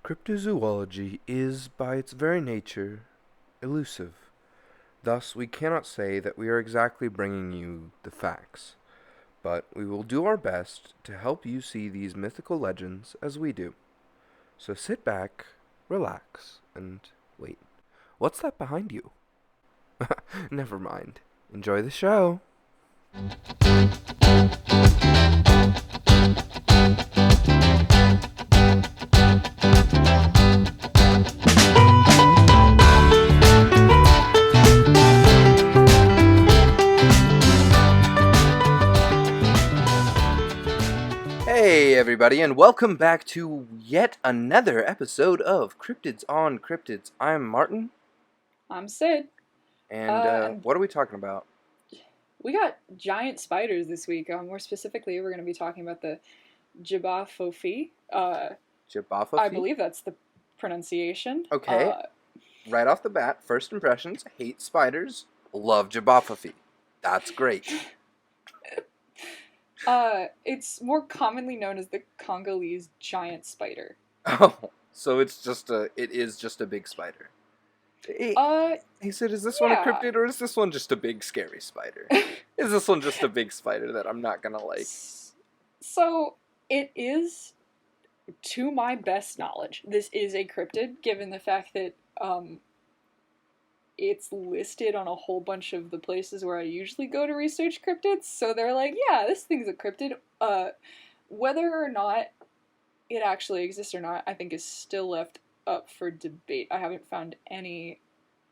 Cryptozoology is, by its very nature, elusive. Thus, we cannot say that we are exactly bringing you the facts, but we will do our best to help you see these mythical legends as we do. So sit back, relax, and wait. What's that behind you? Never mind. Enjoy the show. Hey everybody, and welcome back to yet another episode of Cryptids on Cryptids. I'm Martin, I'm Sid. and what are we talking about? We got giant spiders this week. More specifically, we're going to be talking about the J'Ba FoFi. J'Ba I FoFi? believe that's the pronunciation. Okay. Right off the bat, first impressions, hate spiders, love J'Ba FoFi. That's great. It's more commonly known as the Congolese Giant Spider. Oh, so it is just a big spider. He said, is this one a cryptid or is this one just a big scary spider? Is this one just a big spider that I'm not gonna like? So, it is, to my best knowledge, this is a cryptid, given the fact that, it's listed on a whole bunch of the places where I usually go to research cryptids, so they're like, yeah, this thing's a cryptid. Whether or not it actually exists or not, I think is still left up for debate. I haven't found any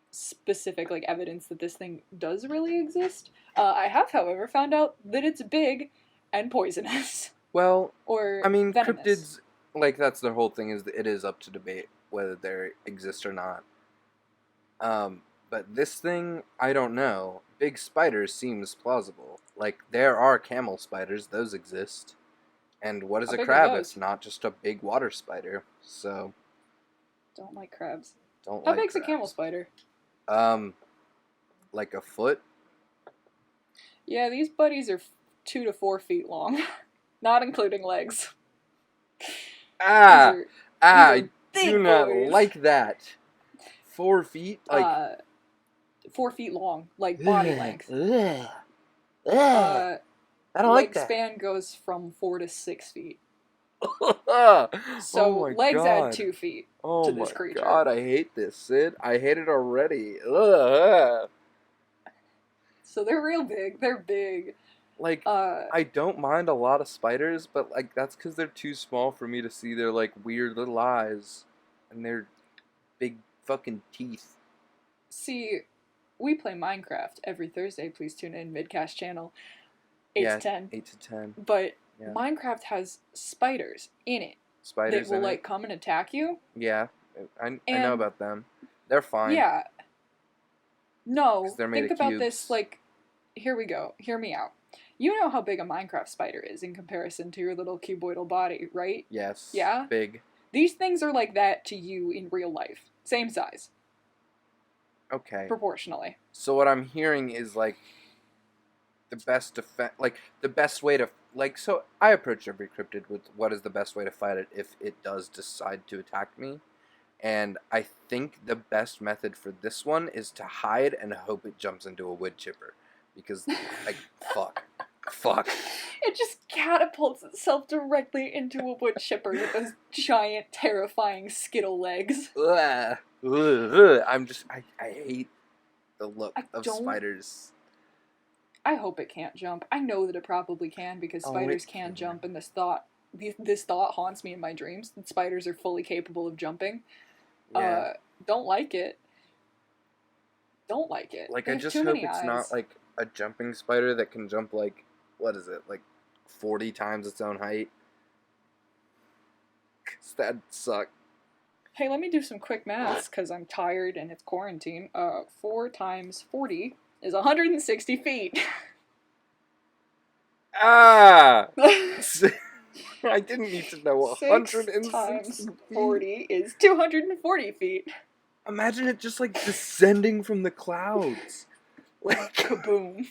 specific, evidence that this thing does really exist. I have, however, found out that it's big and poisonous. Well, or I mean, venomous. cryptids, that's their whole thing, is that it is up to debate whether they exist or not. But this thing, I don't know. Big spiders seems plausible. There are camel spiders, those exist. And what is a crab if not just a big water spider? So... Don't like crabs. How big's crabs. A camel spider? Like a foot? Yeah, these buddies are 2 to 4 feet long. Not including legs. I do not like that. 4 feet? 4 feet long, body length. I don't like that. Span goes from 4 to 6 feet. So legs add 2 feet to this creature. Oh my god, I hate this, Sid. I hate it already. Ugh. So they're real big. They're big. I don't mind a lot of spiders, but that's because they're too small for me to see their weird little eyes and their big fucking teeth. See, we play Minecraft every Thursday. Please tune in, Midcast channel, 8 to 10. 8 to 10. But Minecraft has spiders in it. Spiders that will come and attack you. Yeah, I know about them. They're fine. Yeah. No, think about cubes. this. Here we go. Hear me out. You know how big a Minecraft spider is in comparison to your little cuboidal body, right? Yes. Yeah? Big. These things are like that to you in real life. Same size. Okay. Proportionally. So what I'm hearing is the best defense, the best way to so I approach every cryptid with what is the best way to fight it if it does decide to attack me, and I think the best method for this one is to hide and hope it jumps into a wood chipper, because fuck. It just catapults itself directly into a wood chipper with those giant, terrifying skittle legs. I hate the look of spiders. I hope it can't jump. I know that it probably can, because spiders can jump, and this thought haunts me in my dreams, that spiders are fully capable of jumping. Yeah. Don't like it. I just hope it's not a jumping spider that can jump 40 times its own height. 'Cause that'd suck. Hey, let me do some quick maths, because I'm tired and it's quarantine. 4 times 40 is 160 feet. I didn't need to know 160 6 times 40 is 240 feet. Imagine it just descending from the clouds. Kaboom.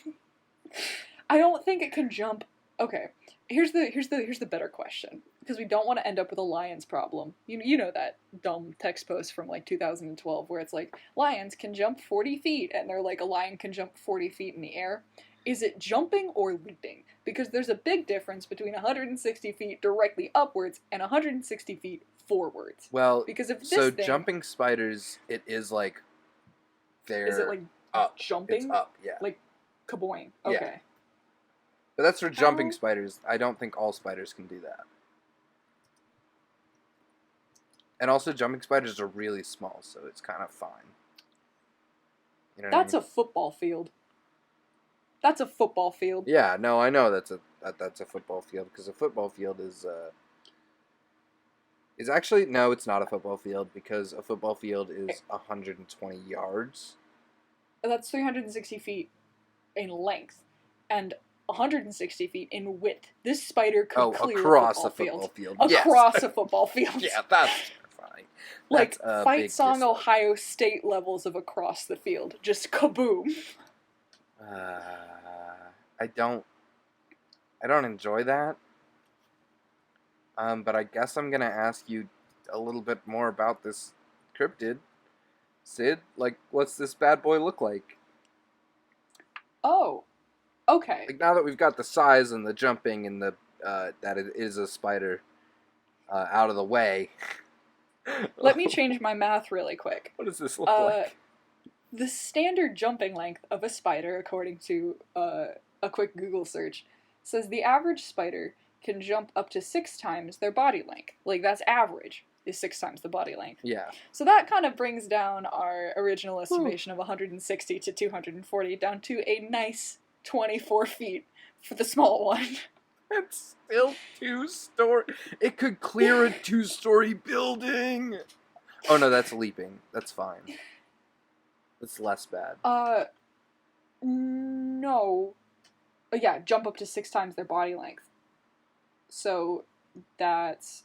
I don't think it can jump. Okay, Here's the better question, because we don't want to end up with a lions problem. You know that dumb text post from like 2012 where it's like lions can jump 40 feet, and they're like a lion can jump 40 feet in the air. Is it jumping or leaping? Because there's a big difference between 160 feet directly upwards and 160 feet forwards. Well, Because if this so thing jumping spiders, it is like is it they're like up. jumping, It's up, yeah. like kaboing. Yeah. Okay. But that's for jumping How- spiders. I don't think all spiders can do that. And also, jumping spiders are really small, so it's kind of fine. You know what That's I a mean? football field. That's a football field. Yeah, no, I know that's a football field, because a football field is actually, no, it's not a football field, because a football field is 120 yards. That's 360 feet in length and 160 feet in width. This spider could clear across a football field. Across Yes. a football field. Yeah, that's terrifying. Like That's a Fight big Song dislike. Ohio State levels of across the field. Just kaboom. I don't enjoy that. But I guess I'm gonna ask you a little bit more about this cryptid. Sid, like, what's this bad boy look like? Oh, okay. Like, now that we've got the size and the jumping and the that it is a spider out of the way. Let me change my math really quick. What does this look like? The standard jumping length of a spider, according to a quick Google search, says the average spider can jump up to 6 times their body length. Like, that's average, is 6 times the body length. Yeah. So that kind of brings down our original estimation of 160 to 240 down to a nice 24 feet for the small one. It's still 2-story. It could clear a 2-story building. Oh no, that's leaping. That's fine. That's less bad. No. Yeah, jump up to 6 times their body length. So that's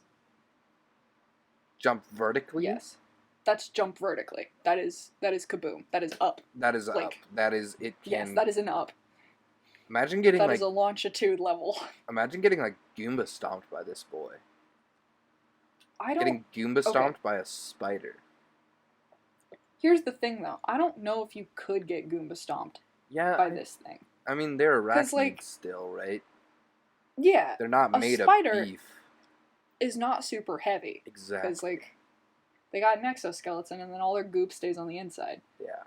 Jump vertically? yes. That's jump vertically. That is kaboom. That is up. That is up. Like, That is it can Yes, that is an up. imagine getting That like is a longitude level. imagine getting like Goomba stomped by this boy. I don't. Getting Goomba stomped by a spider. Here's the thing, though. I don't know if you could get Goomba stomped Yeah. by this thing. I mean, they're 'Cause, arachnids like- still, right? Yeah, They're not a made spider of beef. is not super heavy Exactly. because like they got an exoskeleton and then all their goop stays on the inside. Yeah.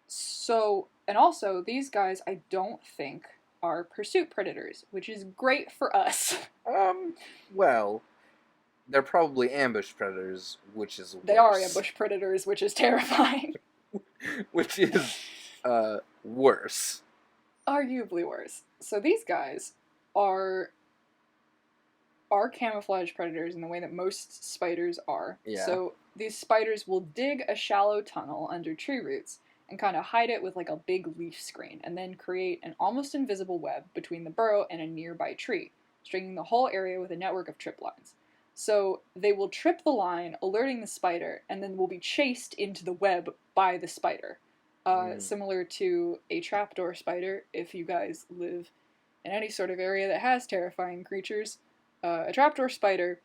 So, and also these guys I don't think are pursuit predators, which is great for us. Well, they're probably ambush predators, which is worse. They are ambush predators, which is terrifying. Which is worse. Arguably worse. So these guys are camouflage predators in the way that most spiders are. Yeah. So these spiders will dig a shallow tunnel under tree roots and kind of hide it with like a big leaf screen, and then create an almost invisible web between the burrow and a nearby tree, stringing the whole area with a network of trip lines. So they will trip the line, alerting the spider, and then will be chased into the web by the spider. Similar to a trapdoor spider, if you guys live in any sort of area that has terrifying creatures. A trapdoor spider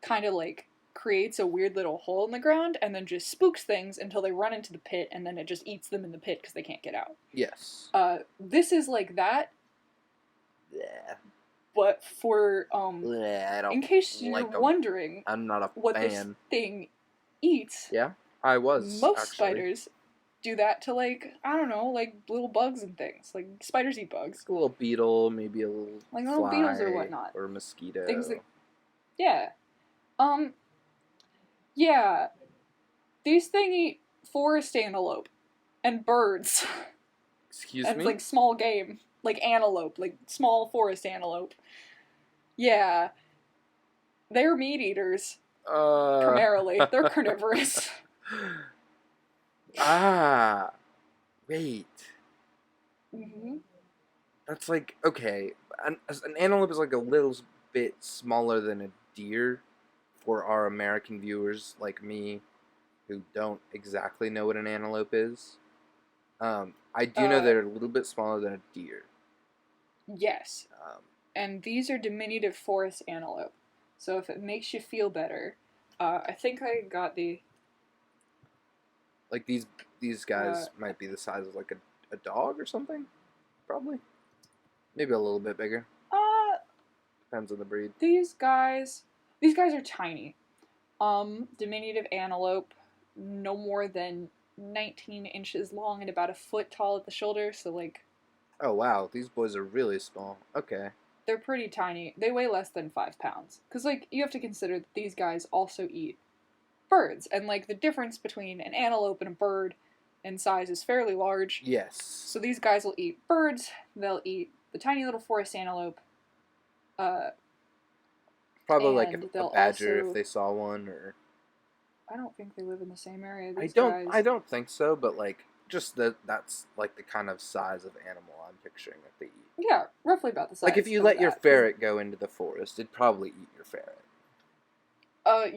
kind of like creates a weird little hole in the ground and then just spooks things until they run into the pit, and then it just eats them in the pit because they can't get out. Yes. This is like that, Yeah. but for I don't in case you're like 'em. wondering I'm not a what fan. this thing eats, Yeah, I was. most actually. spiders do that to, like, I don't know, like little bugs and things. Like spiders eat bugs. A little beetle, maybe a little Like little fly, beetles or whatnot. or a mosquito. Things that, yeah. Yeah. These things eat forest antelope and birds. Excuse And me. like small game, like antelope, like small forest antelope. Yeah. They're meat eaters, primarily. They're carnivorous. Wait. Mm-hmm. That's like, okay, an antelope is like a little bit smaller than a deer for our American viewers like me who don't exactly know what an antelope is. I do know they're a little bit smaller than a deer. Yes. And these are diminutive forest antelope. So if it makes you feel better, I think I got the. Like these guys might be the size of like a dog or something, probably. Maybe a little bit bigger. Depends on the breed. These guys are tiny. Diminutive antelope, no more than 19 inches long and about a foot tall at the shoulder. So like. Oh wow, these boys are really small. Okay. They're pretty tiny. They weigh less than 5 pounds. Because, like, you have to consider that these guys also eat birds. And, like, the difference between an antelope and a bird in size is fairly large. Yes. So these guys will eat birds. They'll eat the tiny little forest antelope. Probably like a badger also, if they saw one, or. I don't think they live in the same area. I don't think so, but like just that's like the kind of size of animal I'm picturing that they eat. Yeah, roughly about the size. Like if you let your ferret go into the forest, it'd probably eat your ferret.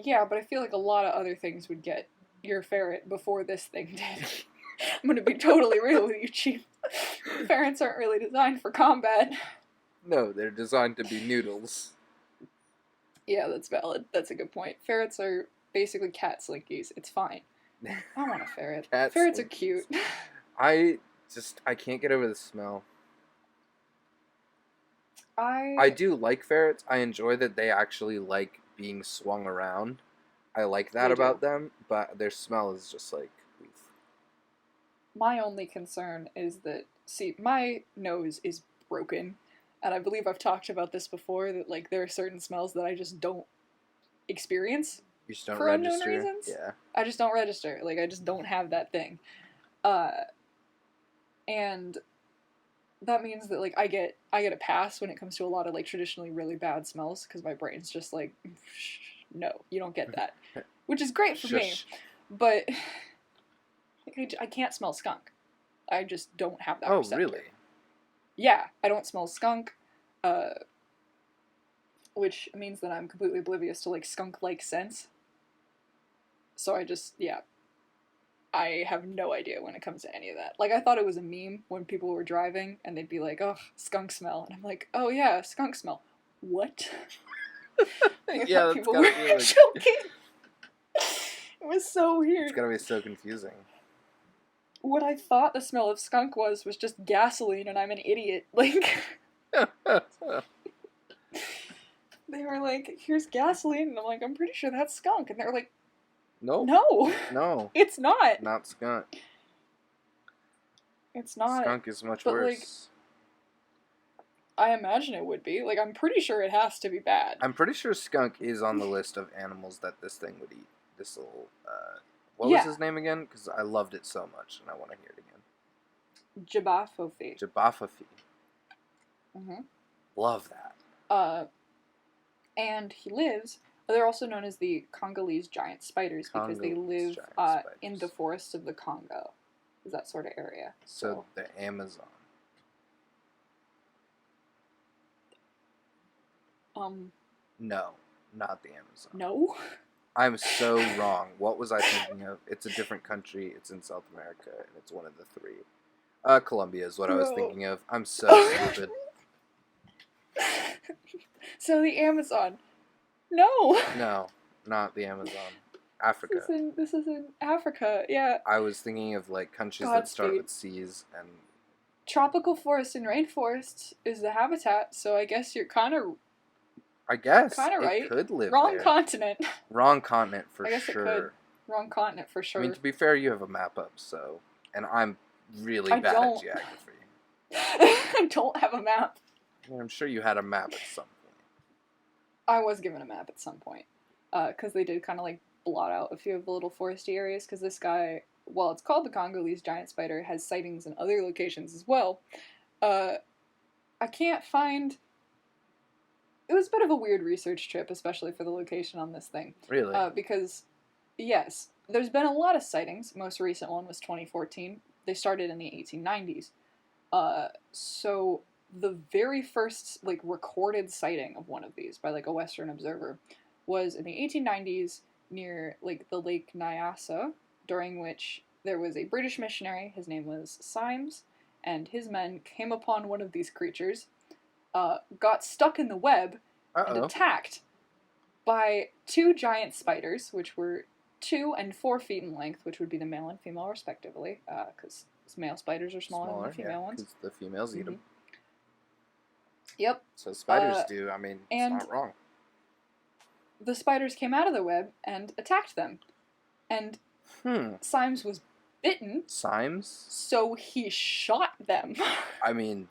Yeah, but I feel like a lot of other things would get your ferret before this thing did. I'm gonna be totally real with you, Chief. Ferrets aren't really designed for combat. No, they're designed to be noodles. Yeah, that's valid. That's a good point. Ferrets are basically cat slinkies. It's fine. I want a ferret. Ferrets are cute. I can't get over the smell. I do like ferrets. I enjoy that they actually like being swung around. I like that about them, but their smell is just like, oof. My only concern is that, see, my nose is broken, and I believe I've talked about this before, that like there are certain smells that I just don't experience. You just don't for register? Unknown reasons. Yeah. I just don't register. Like, I just don't have that thing. And that means that like I get a pass when it comes to a lot of like traditionally really bad smells because my brain's just like, no, you don't get that, which is great for me. But like, I can't smell skunk. I just don't have that. Oh, receptor. Really? Yeah, I don't smell skunk, which means that I'm completely oblivious to like skunk-like scents. So I have no idea when it comes to any of that. Like, I thought it was a meme when people were driving, and they'd be like, oh, skunk smell. And I'm like, oh yeah, skunk smell. What? Yeah, that's people gotta were be like... joking. It was so weird. It's gotta be so confusing. What I thought the smell of skunk was just gasoline, and I'm an idiot. Like... They were like, here's gasoline, and I'm like, I'm pretty sure that's skunk. And they were like, Nope. No. It's not. Not skunk. It's not. Skunk is much worse. Like, I imagine it would be. Like, I'm pretty sure it has to be bad. I'm pretty sure skunk is on the list of animals that this thing would eat. This little, what was his name again? Because I loved it so much, and I want to hear it again. J'Ba FoFi. J'Ba FoFi. Mm-hmm. Love that. And he lives... They're also known as the Congolese Giant Spiders because they live in the forests of the Congo. Is that sort of area. So the Amazon. No, not the Amazon. No? I'm so wrong. What was I thinking of? It's a different country. It's in South America, and it's one of the three. Colombia is what I was thinking of. I'm so stupid. So the Amazon... No! No, not the Amazon. Africa. This is in Africa, yeah. I was thinking of, like, countries that start with C's and... Tropical forest and rainforests is the habitat, so I guess you're kind of... I guess. Kind of right. It could live Wrong there. continent. Wrong continent, for sure. I guess it could. Wrong continent, for sure. I mean, to be fair, you have a map up, so... And I'm really bad at geography. I don't have a map. I'm sure you had a map at some point. I was given a map at some point, because they did kind of like blot out a few of the little foresty areas, because this guy, while it's called the Congolese Giant Spider, has sightings in other locations as well. I can't find... It was a bit of a weird research trip, especially for the location on this thing. Really? Because, yes, there's been a lot of sightings. Most recent one was 2014. They started in the 1890s. So... The very first, like, recorded sighting of one of these by, like, a Western observer was in the 1890s near, like, the Lake Nyassa, during which there was a British missionary, his name was Symes, and his men came upon one of these creatures, got stuck in the web and Uh-oh. attacked by 2 giant spiders, which were 2 and 4 feet in length, which would be the male and female respectively, because male spiders are smaller than the female ones. Because the females eat them. Yep. So spiders do. I mean, it's not wrong. The spiders came out of the web and attacked them. And Symes was bitten. Symes? So he shot them. I mean...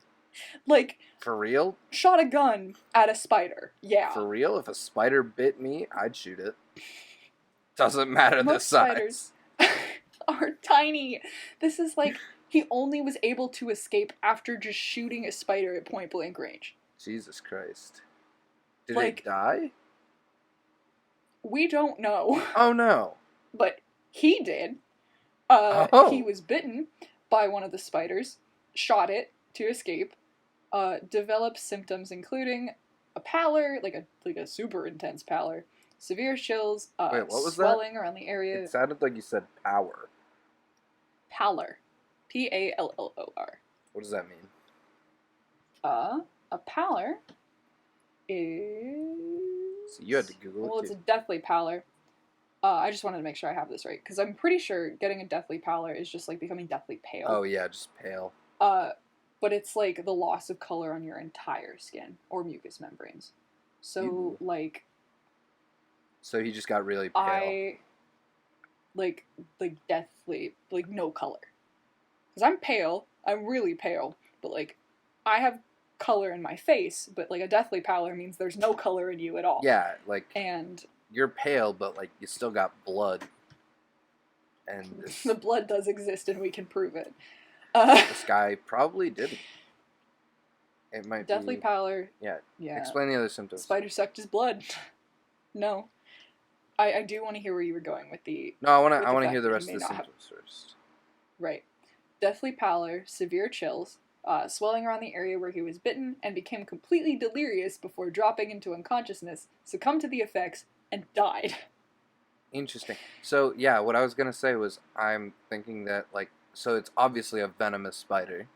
Like... For real? Shot a gun at a spider. Yeah. For real? If a spider bit me, I'd shoot it. Doesn't matter the size. Spiders are tiny. This is like... He only was able to escape after just shooting a spider at point blank range. Jesus Christ. Did it die? We don't know. Oh no. But he did. He was bitten by one of the spiders, shot it to escape, developed symptoms including a pallor, like a super intense pallor, severe chills, Wait, what was swelling that? around the area. It sounded like you said power. Pallor. Pallor. What does that mean? A pallor is... So you had to Google it, Well, it's a deathly pallor. I just wanted to make sure I have this right, because I'm pretty sure getting a deathly pallor is just like becoming deathly pale. Oh yeah, just pale. But it's like the loss of color on your entire skin or mucous membranes. So like. So he just got really pale. Like deathly, like no color. Because I'm pale, I'm really pale, but like I have color in my face, but like a deathly pallor means there's no color in you at all. Yeah, like. And. You're pale, but like you still got blood. And the blood does exist, and we can prove it. This guy probably didn't. It might deathly be... pallor. Yeah. Yeah. Explain the other symptoms. Spider sucked his blood. No. I do want to hear where you were going with the... No, I want to hear the rest of the symptoms first. Right. Deathly pallor, severe chills, swelling around the area where he was bitten, and became completely delirious before dropping into unconsciousness, succumbed to the effects, and died. Interesting. So, yeah, what I was going to say was I'm thinking that, like, so it's obviously a venomous spider.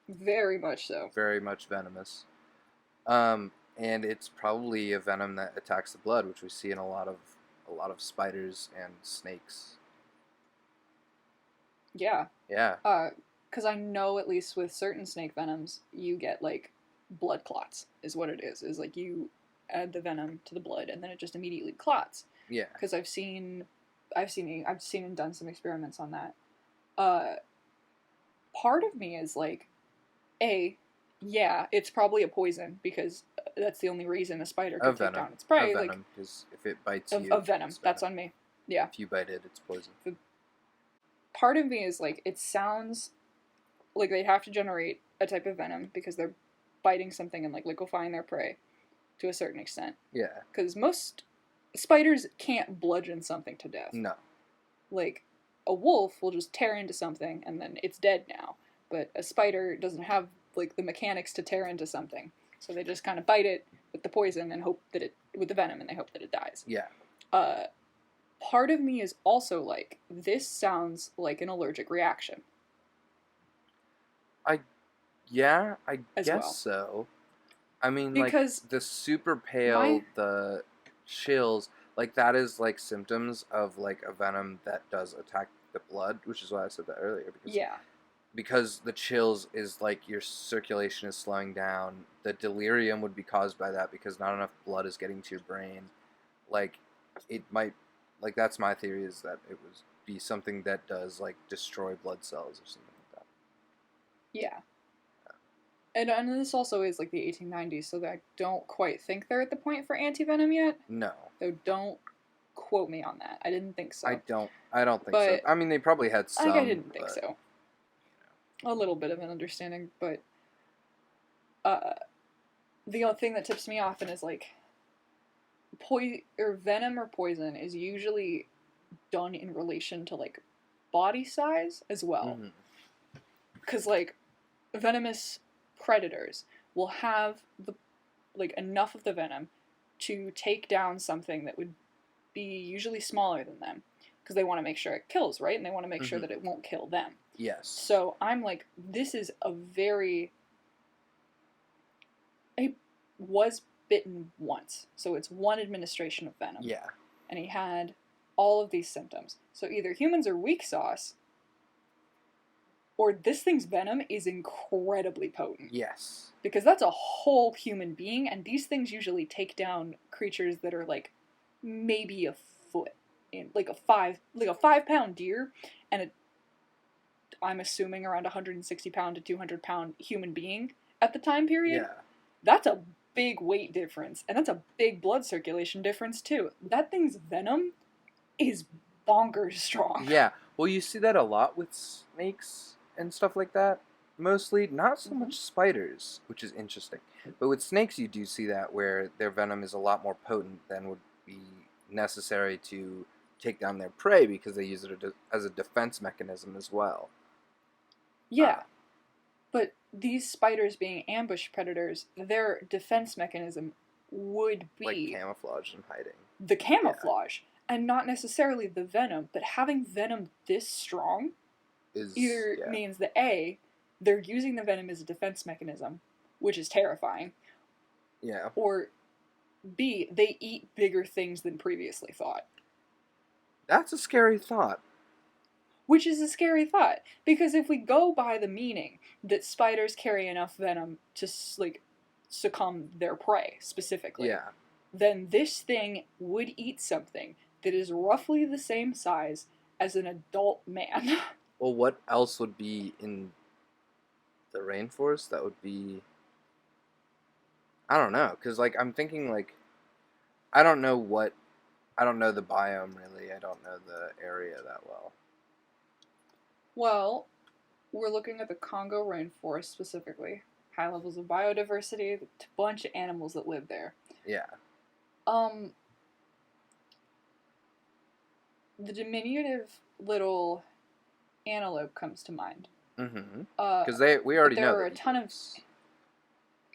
Very much so. Very much venomous. And it's probably a venom that attacks the blood, which we see in a lot of spiders and snakes. Yeah. Yeah. Because I know at least with certain snake venoms, you get, like, blood clots, is what it is. Is, like, you add the venom to the blood, and then it just immediately clots. Yeah. Because I've seen and done some experiments on that. Part of me is like, yeah, it's probably a poison, because that's the only reason a spider can take down its prey. A venom, because if it bites you... A venom, that's on me. Yeah. If you bite it, it's poison. Part of me is like, it sounds like they have to generate a type of venom, because they're biting something and like liquefying their prey to a certain extent. Yeah. Because most spiders can't bludgeon something to death. No. Like, a wolf will just tear into something and then it's dead now. But a spider doesn't have, like, the mechanics to tear into something. So they just kind of bite it with the poison and hope that with the venom, and they hope that it dies. Yeah. Part of me is also like, this sounds like an allergic reaction. I guess well. So. I mean, because like, the super pale, the chills, like, that is, like, symptoms of, like, a venom that does attack the blood, which is why I said that earlier. Because the chills is, like, your circulation is slowing down. The delirium would be caused by that because not enough blood is getting to your brain. Like, it might, like, that's my theory, is that it would be something that does, like, destroy blood cells or something like that. Yeah. And this also is, like, the 1890s, so I don't quite think they're at the point for antivenom yet. No. So don't quote me on that. I didn't think so. I don't think so. I mean, they probably had some. I didn't think so. A little bit of an understanding, but the only thing that tips me off and is, like, venom or poison is usually done in relation to, like, body size as well. Because, like, venomous predators will have enough of the venom to take down something that would be usually smaller than them, because they want to make sure it kills, right? And they want to make sure that it won't kill them. Yes. So I'm like, this is a very was bitten once, so it's one administration of venom. Yeah. And he had all of these symptoms. So either humans are weak sauce, or this thing's venom is incredibly potent. Yes. Because that's a whole human being, and these things usually take down creatures that are like maybe a foot in, like a 5-pound deer, and I'm assuming around 160-pound to 200-pound human being at the time period. Yeah. That's a big weight difference, and that's a big blood circulation difference too. That thing's venom is bonkers strong. Yeah. Well, you see that a lot with snakes and stuff like that. Mostly, not so much spiders, which is interesting. But with snakes, you do see that where their venom is a lot more potent than would be necessary to take down their prey because they use it as a defense mechanism as well. Yeah. But these spiders being ambush predators, their defense mechanism would be like camouflage and hiding. The camouflage, and not necessarily the venom, but having venom this strong means that A, they're using the venom as a defense mechanism, which is terrifying. Yeah. Or B, they eat bigger things than previously thought. That's a scary thought. Which is a scary thought, because if we go by the meaning that spiders carry enough venom to, like, succumb their prey, specifically, then this thing would eat something that is roughly the same size as an adult man. Well, what else would be in the rainforest that would be... I don't know, because, like, I'm thinking, like, I don't know the biome, really. I don't know the area that well. Well, we're looking at the Congo rainforest specifically. High levels of biodiversity, a bunch of animals that live there. Yeah. The diminutive little antelope comes to mind. Mm-hmm. Because we already know there are a ton of...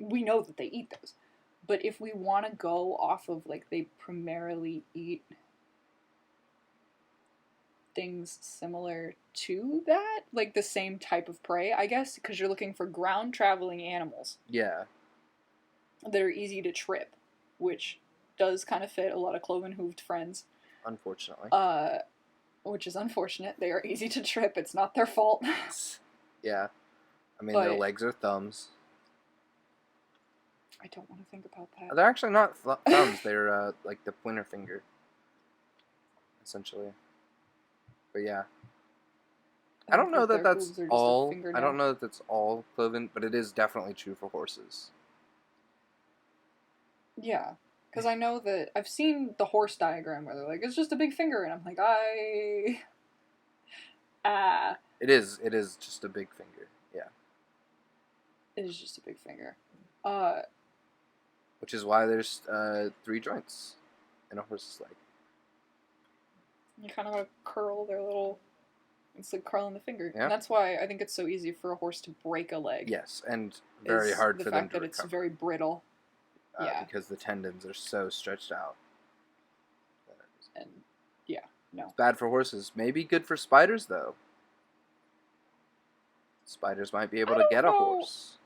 We know that they eat those. But if we want to go off of, like, they primarily eat things similar to that, like the same type of prey, I guess, because you're looking for ground-traveling animals. Yeah. That are easy to trip, which does kind of fit a lot of cloven-hooved friends. Unfortunately. Which is unfortunate. They are easy to trip. It's not their fault. Yeah. I mean, their legs are thumbs. I don't want to think about that. They're actually not thumbs. They're like the pointer finger, essentially. But yeah. I don't know that that's all. I don't know that that's all cloven, but it is definitely true for horses. Yeah. Because I know that I've seen the horse diagram where they're like, it's just a big finger, and I'm like, It is just a big finger, yeah. It is just a big finger. Which is why there's 3 joints in a horse's leg. You kind of want to curl their little... It's like curling the finger. Yeah. And that's why I think it's so easy for a horse to break a leg. Yes, and very hard for them to recover. The fact that it's very brittle. Because the tendons are so stretched out. And, yeah, no. It's bad for horses. Maybe good for spiders, though. Spiders might be able to get a horse.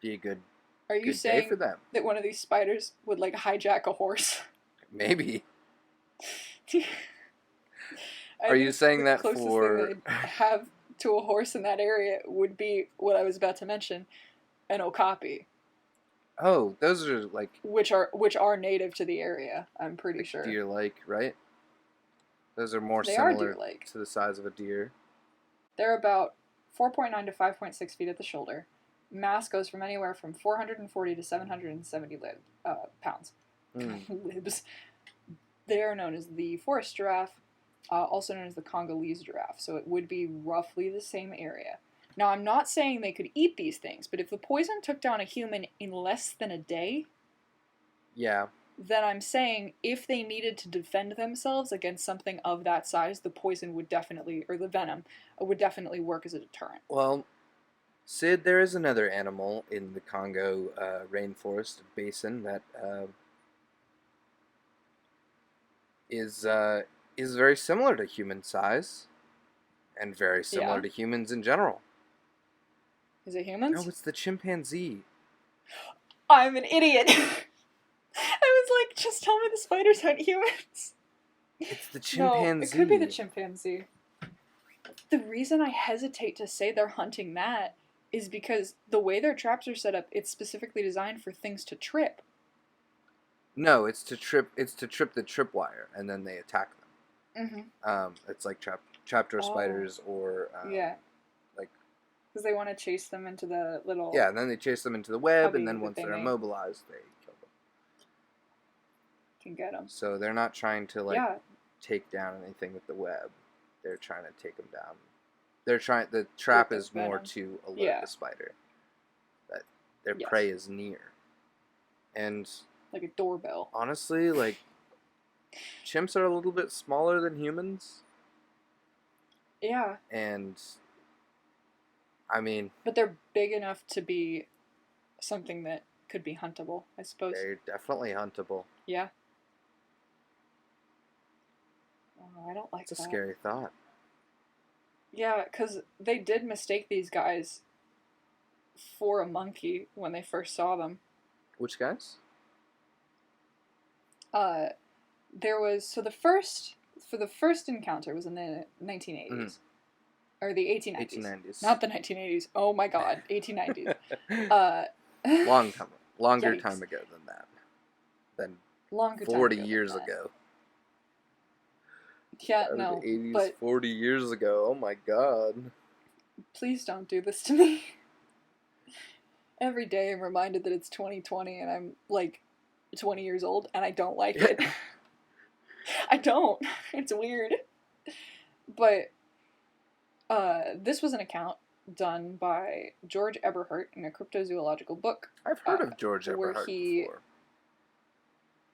Be a good Are you saying day for them. That one of these spiders would, like, hijack a horse? Maybe. Are you saying that the closest thing they'd have to a horse in that area would be what I was about to mention, an okapi. Oh, those are like... Which are native to the area, I'm pretty sure. Deer-like, right? Those are more similar to the size of a deer. They're about 4.9 to 5.6 feet at the shoulder. Mass goes from anywhere from 440 to 770 pounds. Libs. They are known as the forest giraffe, also known as the Congolese giraffe, so it would be roughly the same area. Now, I'm not saying they could eat these things, but if the poison took down a human in less than a day, then I'm saying if they needed to defend themselves against something of that size, the poison would definitely, or the venom, would definitely work as a deterrent. Well, Sid, there is another animal in the Congo rainforest basin that is very similar to human size and very similar to humans in general. Is it humans? No, it's the chimpanzee. I'm an idiot. I was like, just tell me the spiders hunt humans. It's the No, chimpanzee. it could be the chimpanzee. The reason I hesitate to say they're hunting that is because the way their traps are set up, it's specifically designed for things to trip. No, it's to trip. It's to trip the tripwire, and then they attack them. Mm-hmm. It's like trapdoor spiders, or yeah, like because they want to chase them into the little and then they chase them into the web, and then cubby once that they they're make. immobilized, they kill them. Can get them. So they're not trying to take down anything with the web. They're trying to take them down. The trap is more to alert the spider that their prey is near. And like a doorbell. Honestly, like, chimps are a little bit smaller than humans. Yeah. And I mean, but they're big enough to be something that could be huntable, I suppose. They're definitely huntable. Yeah. Oh, I don't like that. It's a scary thought. Yeah, because they did mistake these guys for a monkey when they first saw them. Which guys? There was the first encounter was in the 1980s. Mm. Or the 1890s. 1890s. Not the 1980s. Oh my god, 1890s. Longer time ago than that. Than 40 years ago. Yeah, no. The 80s, but 40 years ago. Oh my god. Please don't do this to me. Every day I'm reminded that it's 2020 and I'm like 20 years old and I don't like it. I don't. It's weird. But this was an account done by George Eberhardt in a cryptozoological book. I've heard of George Eberhardt before.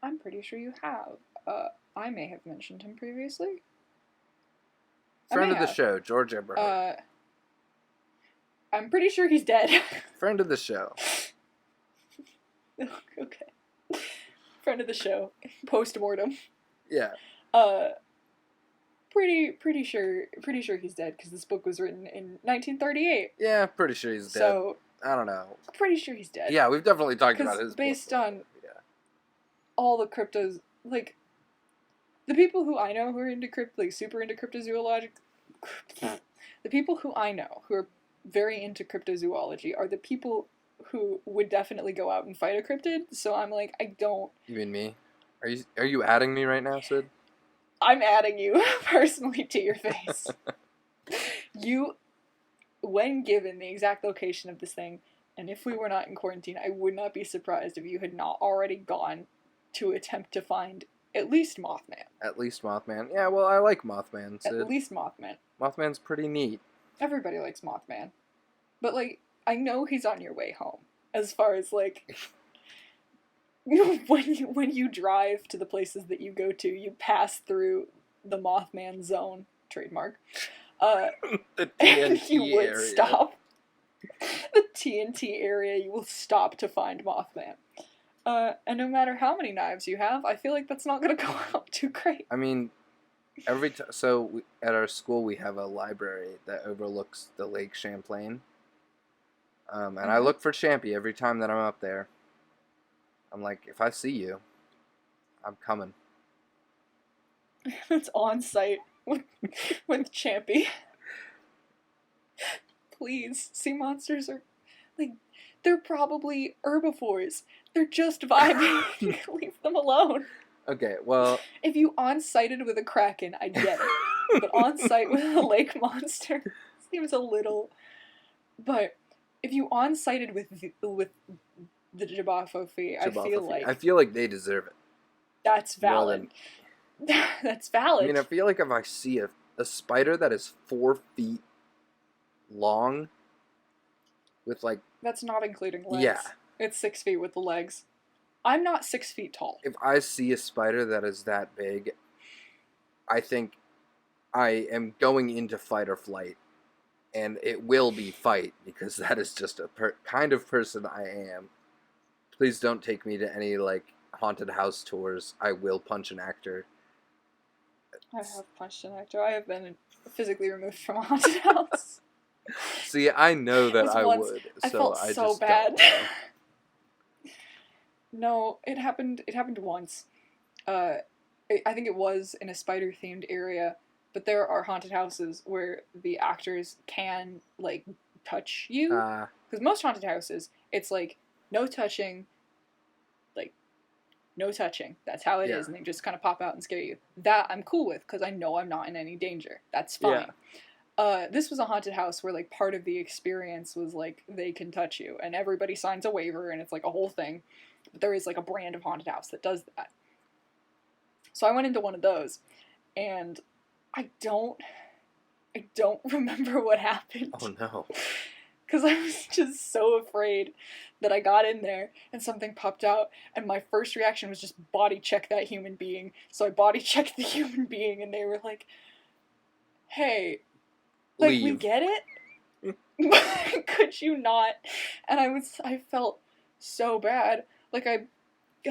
I'm pretty sure you have. I may have mentioned him previously. Friend of the show, George Eberhardt. I'm pretty sure he's dead. Friend of the show. Okay. Friend of the show. Post-mortem. Yeah. Pretty sure he's dead because this book was written in 1938. Yeah, pretty sure he's dead. So I don't know. Pretty sure he's dead. Yeah, we've definitely talked about his based on all the cryptos, like the people who I know who are into super into cryptozoology. The people who I know who are very into cryptozoology are the people who would definitely go out and fight a cryptid. So I'm like, I don't. You mean me? Are you adding me right now, Sid? I'm adding you personally to your face. You, when given the exact location of this thing, and if we were not in quarantine, I would not be surprised if you had not already gone to attempt to find at least Mothman. At least Mothman. Yeah, well, I like Mothman, Sid. At least Mothman. Mothman's pretty neat. Everybody likes Mothman. But, like, I know he's on your way home. As far as, like, when you drive to the places that you go to, you pass through the Mothman zone, trademark. The TNT you would area. Stop. The TNT area, you will stop to find Mothman. And no matter how many knives you have, I feel like that's not going to go out too great. I mean, at our school we have a library that overlooks the Lake Champlain. And I look for Champy every time that I'm up there. I'm like, if I see you, I'm coming. It's on site with Champy. Please, sea monsters are, like, they're probably herbivores. They're just vibing. Leave them alone. Okay, well... If you on-sighted with a kraken, I get it. But on-site with a lake monster seems a little... But if you on-sighted with the J'Ba FoFi, I feel like they deserve it. That's valid. That's valid. I mean, I feel like if I see a spider that is 4 feet long with, like... That's not including legs. Yeah. It's 6 feet with the legs. I'm not 6 feet tall. If I see a spider that is that big, I think I am going into fight or flight. And it will be fight, because that is just a kind of person I am. Please don't take me to any, like, haunted house tours. I will punch an actor. I have punched an actor. I have been physically removed from a haunted house. See, I know that I would. I felt so just bad. No, it happened. It happened once. Uh, I think it was in a spider themed area, but there are haunted houses where the actors can like touch you. Uh, Because most haunted houses, it's like no touching, like no touching. That's how it yeah. is, and they just kind of pop out and scare you. That I'm cool with because I know I'm not in any danger. That's Yeah. fine. This was a haunted house where like part of the experience was like they can touch you, and everybody signs a waiver, and it's like a whole thing. But there is like a brand of haunted house that does that. So I went into one of those, and I don't, I don't remember what happened Oh no. because I was just so afraid that I got in there and something popped out, and my first reaction was just body check that human being. So I body checked the human being, and they were like, "Hey, like we Leave. get it." Could you not? And I felt so bad. Like I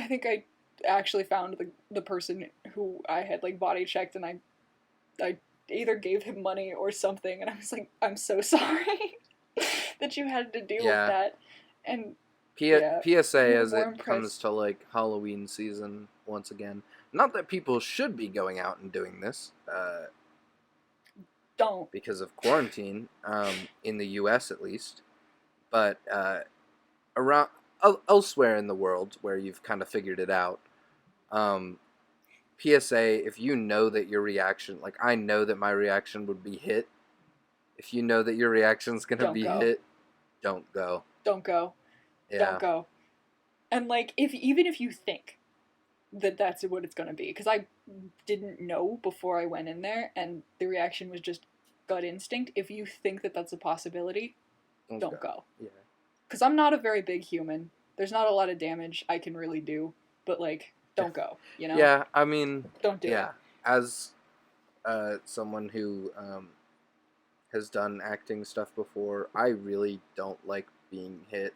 think I actually found the person who I had like body checked, and I either gave him money or something, and I was like, I'm so sorry that you had to deal with Yeah. that. And yeah, PSA we were as more it comes impressed. to like Halloween season once again. Not that people should be going out and doing this, Don't. because of quarantine, in the U.S. at least, but around elsewhere in the world where you've kind of figured it out. Um, PSA: if you know that your reaction, like I know that my reaction would be hit. If you know that your reaction's gonna Don't be go. hit, don't go. Don't go. Don't Yeah. go. And like if even if you think that that's what it's going to be, because I didn't know before I went in there, and the reaction was just gut instinct. If you think that that's a possibility, Don't go. don't go. Yeah. Because I'm not a very big human. There's not a lot of damage I can really do, but like, don't go. You know, Yeah. I mean, don't do it. yeah. As someone who has done acting stuff before, I really don't like being hit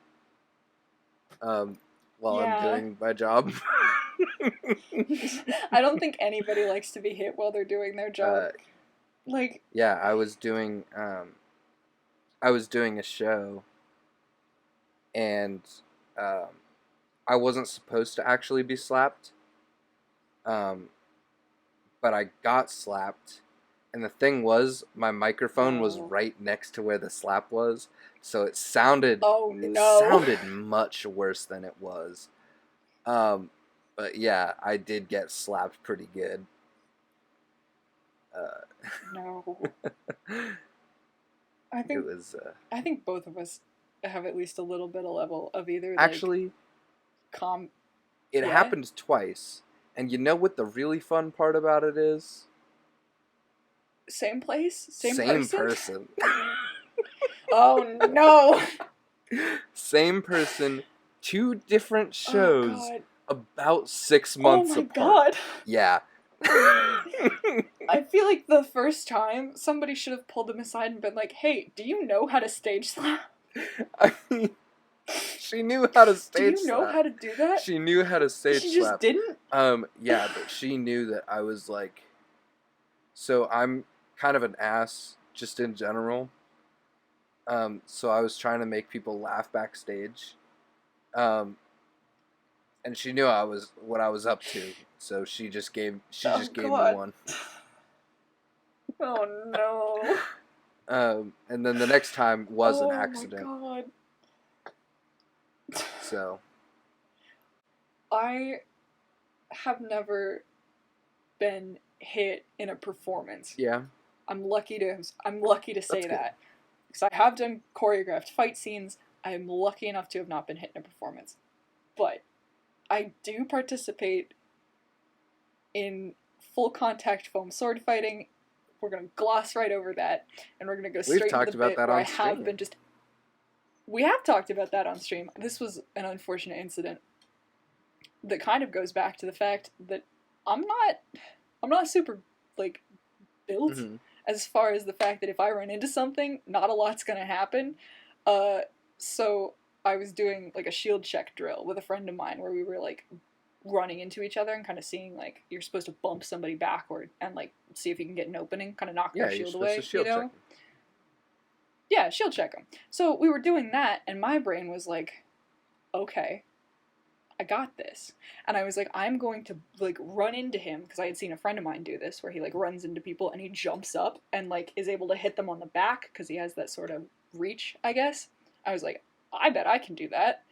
um, while I'm Yeah. doing my job. I don't think anybody likes to be hit while they're doing their job. uh, Like, yeah, I was doing a show, and um, I wasn't supposed to actually be slapped, um, but I got slapped. And the thing was, my microphone was oh, right next to where the slap was, so oh it no. sounded much worse than it was. Um, but yeah, I did get slapped pretty good. No. I It think was I think both of us have at least a little bit of level of either like actually calm. it Yeah. happened twice, and you know what the really fun part about it is? Same place, same Same person. person. Oh no. Same person, two different Oh shows god. about 6 Oh months my apart. god. Yeah. I feel like the first time somebody should have pulled them aside and been like, "Hey, do you know how to stage slap? I mean, she knew how to Do stage you know slap. how to do that?" She knew how to stage She just slap. didn't. Yeah, but she knew that I was like, so I'm kind of an ass just in general. So I was trying to make people laugh backstage. Um, and she knew I was what I was up to. So she Oh just gave me god. one. Oh no. And then the next time was an Oh my accident. god. So I have never been hit in a performance. yeah, I'm lucky to that's say good. that. Because I have done choreographed fight scenes. I am lucky enough to have not been hit in a performance. But I do participate in full contact foam sword fighting. We're going to gloss right over that, and we're going to go We've straight into talked the about bit that where I on have stream. been just. We have talked about that on stream. This was an unfortunate incident that kind of goes back to the fact that I'm not I'm not super like built Mm-hmm. as far as the fact that if I run into something, not a lot's gonna happen. Uh, so I was doing like a shield check drill with a friend of mine where we were like running into each other and kind of seeing like you're supposed to bump somebody backward and like see if you can get an opening, kind of knock their Yeah, you're shield supposed to away, you shield check know? him. Yeah, shield check them. So we were doing that, and my brain was like, okay, I got this. And I was like, I'm going to, like, run into him, because I had seen a friend of mine do this, where he, like, runs into people and he jumps up and, like, is able to hit them on the back, because he has that sort of reach, I guess. I was like, I bet I can do that.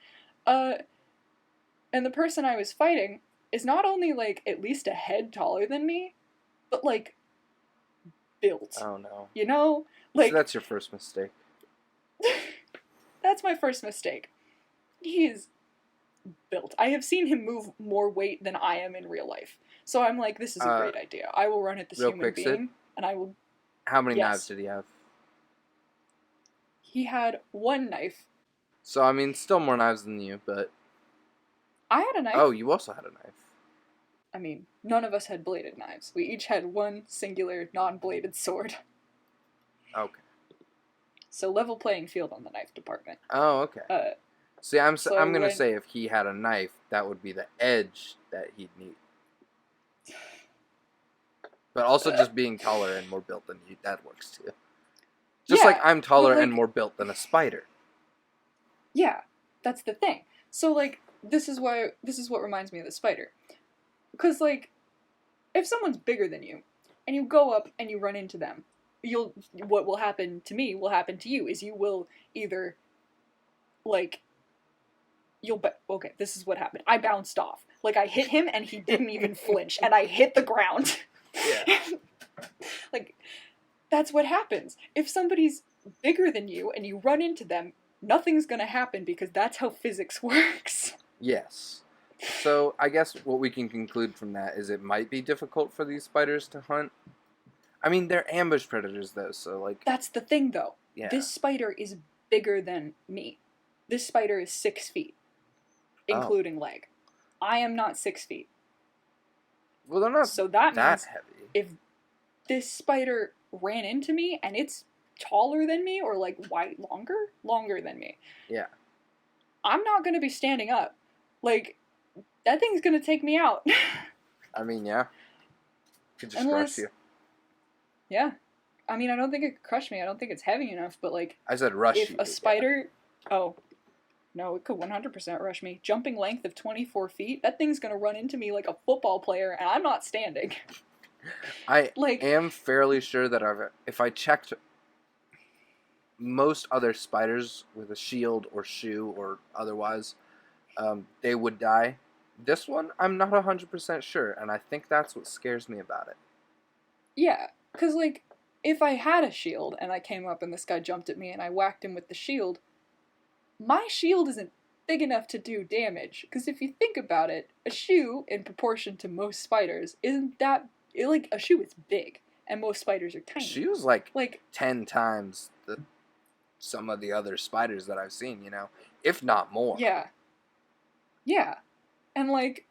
And the person I was fighting is not only, like, at least a head taller than me, but, like, built. Oh, no. You know? Like, so that's your first mistake. that's my first mistake. He is built. I have seen him move more weight than I am in real life. So I'm like, this is a great idea. I will run at this human being, Sid, and I will... How many knives did he have? He had one knife. So, I mean, still more knives than you, but... I had a knife. Oh, you also had a knife. I mean, none of us had bladed knives. We each had one singular, non-bladed sword. Okay. So level playing field on the knife department. Oh, okay. See, I'm gonna say if he had a knife, that would be the edge that he'd need. But also just being taller and more built than you, that works too. Just like I'm taller and more built than a spider. Yeah, that's the thing. So, like, this is what reminds me of the spider. Because, like, if someone's bigger than you, and you go up and you run into them, what will happen to me will happen to you, is you will either, like, okay, this is what happened. I bounced off. Like, I hit him and he didn't even flinch, and I hit the ground. Yeah. Like, that's what happens. If somebody's bigger than you and you run into them, nothing's gonna happen because that's how physics works. Yes. So, I guess what we can conclude from that is it might be difficult for these spiders to hunt. I mean, they're ambush predators, though, so, like... That's the thing, though. Yeah. This spider is bigger than me. This spider is 6 feet, including leg. I am not 6 feet. Well, they're not so that means heavy. If this spider ran into me and it's taller than me, or, like, longer than me. Yeah. I'm not going to be standing up. Like, that thing's going to take me out. I mean, yeah. Could just crush you. Yeah. I mean, I don't think it could crush me. I don't think it's heavy enough, but, like... I said rush you. If a spider... Yeah. Oh. No, it could 100% rush me. Jumping length of 24 feet, that thing's going to run into me like a football player, and I'm not standing. I am fairly sure that if I checked most other spiders with a shield or shoe or otherwise, they would die. This one, I'm not 100% sure, and I think that's what scares me about it. Yeah, because, like, if I had a shield and I came up and this guy jumped at me and I whacked him with the shield, my shield isn't big enough to do damage. Because if you think about it, a shoe, in proportion to most spiders, isn't that... Like, a shoe is big, and most spiders are tiny. A shoe's like 10 times some of the other spiders that I've seen, you know? If not more. Yeah. Yeah. And, like,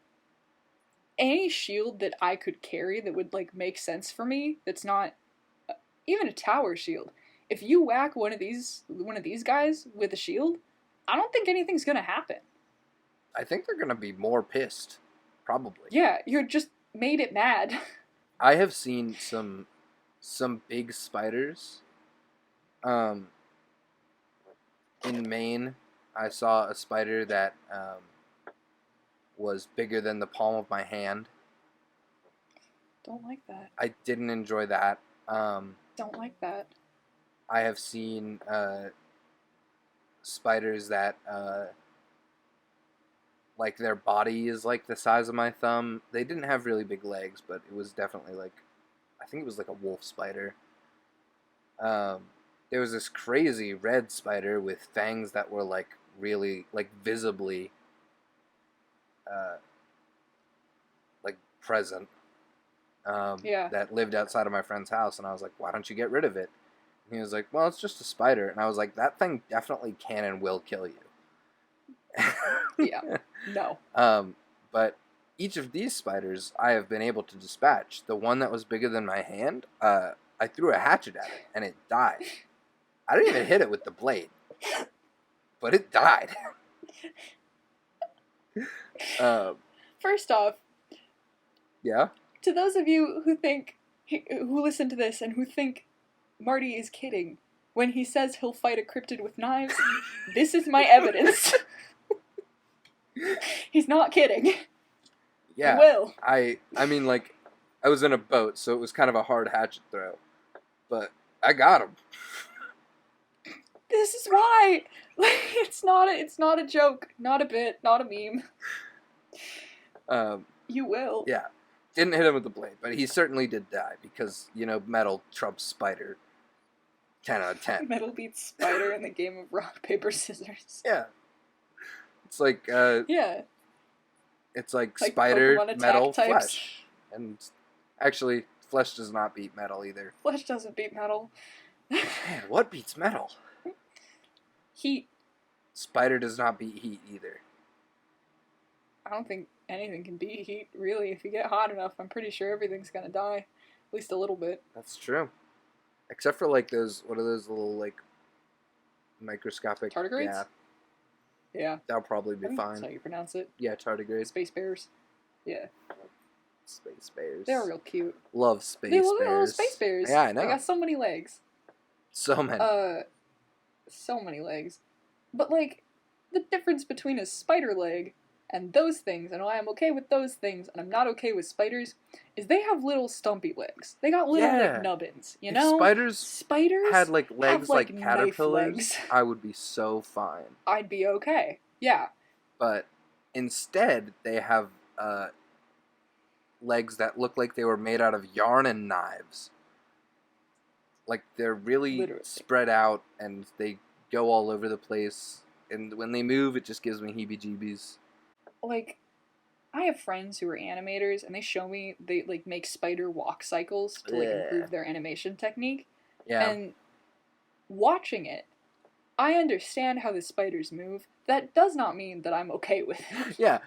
any shield that I could carry that would, like, make sense for me, that's not... even a tower shield. If you whack one of these guys with a shield, I don't think anything's gonna happen. I think they're gonna be more pissed. Probably. Yeah, you're just made it mad. I have seen some big spiders. In Maine, I saw a spider that was bigger than the palm of my hand. Don't like that. I didn't enjoy that. Don't like that. I have seen spiders that like their body is like the size of my thumb. They didn't have really big legs, but it was definitely like, I think it was like a wolf spider. There was this crazy red spider with fangs that were like really like visibly like present. That lived outside of my friend's house, and I was like, why don't you get rid of it? And he was like, well, it's just a spider. And I was like, that thing definitely can and will kill you. Yeah. No. But each of these spiders I have been able to dispatch. The one that was bigger than my hand, I threw a hatchet at it, and it died. I didn't even hit it with the blade, but it died. First off, yeah. To those of you who listen to this and who think Marty is kidding when he says he'll fight a cryptid with knives, this is my evidence. He's not kidding. Yeah. He will. I mean, like, I was in a boat, so it was kind of a hard hatchet throw. But I got him. This is why. It's not a joke, not a bit, not a meme. You will. Yeah. Didn't hit him with the blade, but he certainly did die because, metal trumps spider. 10 out of 10. Metal beats spider in the game of rock, paper, scissors. Yeah. It's like, Yeah. It's like Like spider, Pokemon attack metal, types. flesh. And actually, flesh does not beat metal either. Flesh doesn't beat metal. Man, what beats metal? Heat. Spider does not beat heat either. I don't think anything can beat heat, really. If you get hot enough, I'm pretty sure everything's gonna die. At least a little bit. That's true. Except for, like, what are those little, like, microscopic... Tardigrades? Yeah. Yeah. That'll probably I be think fine. that's how you pronounce it. Yeah, tardigrades. Space bears. Yeah. Space bears. They're real cute. Love space They look like little bears. space bears. Yeah, I know. They got so many legs. So many. So many legs. But, like, the difference between a spider leg and those things, and why I'm okay with those things, and I'm not okay with spiders, is they have little stumpy legs. They got little, like, nubbins, you know? Spiders had, like, legs have, like, like knife caterpillars, legs. I would be so fine. I'd be okay. Yeah. But instead, they have legs that look like they were made out of yarn and knives. Like, they're really Literally. spread out, and they go all over the place. And when they move, it just gives me heebie-jeebies. Like, I have friends who are animators, and they show me they, like, make spider walk cycles to, like, improve their animation technique. Yeah. And watching it, I understand how the spiders move. That does not mean that I'm okay with it. Yeah.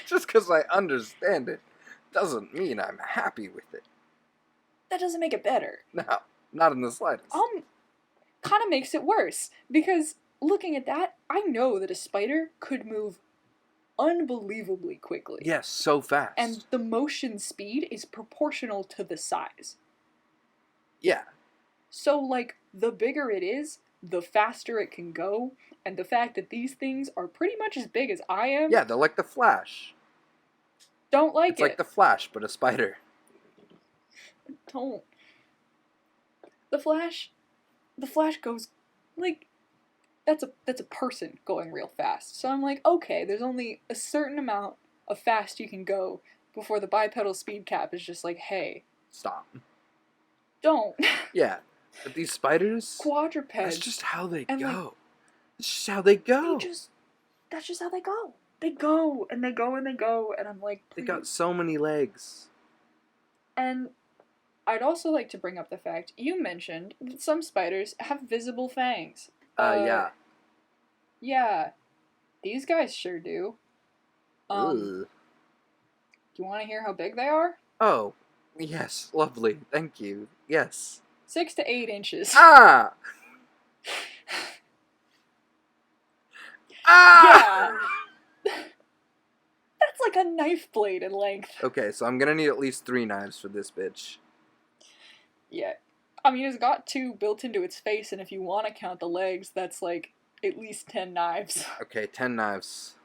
Just because I understand it doesn't mean I'm happy with it. That doesn't make it better. No, not in the slightest. Kind of makes it worse. Because looking at that, I know that a spider could move unbelievably quickly. Yes, so fast. And the motion speed is proportional to the size. Yeah. So, like, the bigger it is, the faster it can go, and the fact that these things are pretty much as big as I am... Yeah, they're like the Flash. Don't like it's like the Flash, but a spider. Don't. The Flash goes, like... That's a person going real fast. So I'm like, okay, there's only a certain amount of fast you can go before the bipedal speed cap is just like, hey... Stop. Don't. Yeah. But these spiders... Quadrupeds. That's just how they go. Like, that's just how they go. That's just how they go. They go, and they go, and they go, and I'm like, please. They got so many legs. And I'd also like to bring up the fact, you mentioned that some spiders have visible fangs. Yeah. Yeah. These guys sure do. Ugh. Do you want to hear how big they are? Oh, yes, lovely, thank you, yes. 6 to 8 inches. Ah! Ah! Yeah. That's like a knife blade in length. Okay, so I'm gonna need at least 3 knives for this bitch. Yeah. I mean, it's got 2 built into its face, and if you want to count the legs, that's like at least 10 knives. Okay, 10 knives.